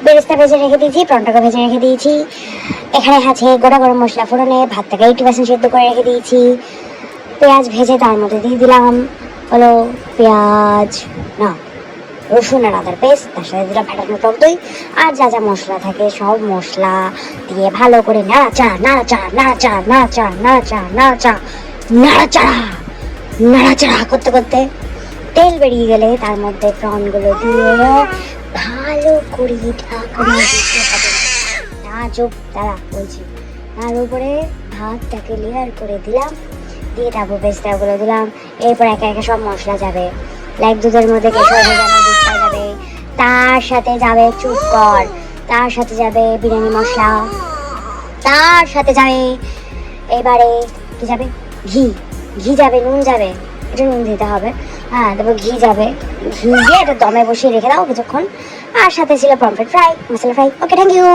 বেরেস্তা ভেজে রেখে দিয়েছি, পরোটাকে ভেজে রেখে দিয়েছি। এখানে আছে গোটা গরম মশলা ফোড়নে, ভাতটাকে 80% সেদ্ধ করে রেখে দিয়েছি। পেঁয়াজ ভেজে তার মধ্যে দিয়ে দিলাম হলো পেঁয়াজ না রসুন আর আদার পেস্ট, তার সাথে দিলাম ফেটানো টক দই, আর যা যা মশলা থাকে সব মশলা দিয়ে ভালো করে নাড়াচাড়া নাড়াচাড়া নাড়াচাড়া নাড়াচাড়া নাড়াচাড়া নাড়াচাড়া নাড়াচাড়া নাড়াচাড়া করতে করতে তেল বেরিয়ে গেলে তার মধ্যে প্রনগুলো দিয়ে ভালো করে ঢাকনা দিতে হবে। না চুপ দাঁড়া বলছি। তার উপরে ভাতটাকে লেয়ার করে দিলাম, দিয়ে তারপর পেস্তাগুলো দিলাম। এরপর একে একে সব মশলা যাবে, লাইক দুধের মধ্যে কেশর ভেজানো দুধটা যাবে, তার সাথে যাবে চুপ কর, তার সাথে যাবে বিরিয়ানি মশলা, তার সাথে যাবে এবারে কি যাবে ঘি, ঘি যাবে, নুন যাবে, এটা নুন দিতে হবে, হ্যাঁ তারপর ঘি যাবে, ঘি দিয়ে এটা দমে বসিয়ে রেখে দাও কিছুক্ষণ। আর সাথে ছিল পমফ্রেট ফ্রাই, মশলা ফ্রাই। Okay, thank you.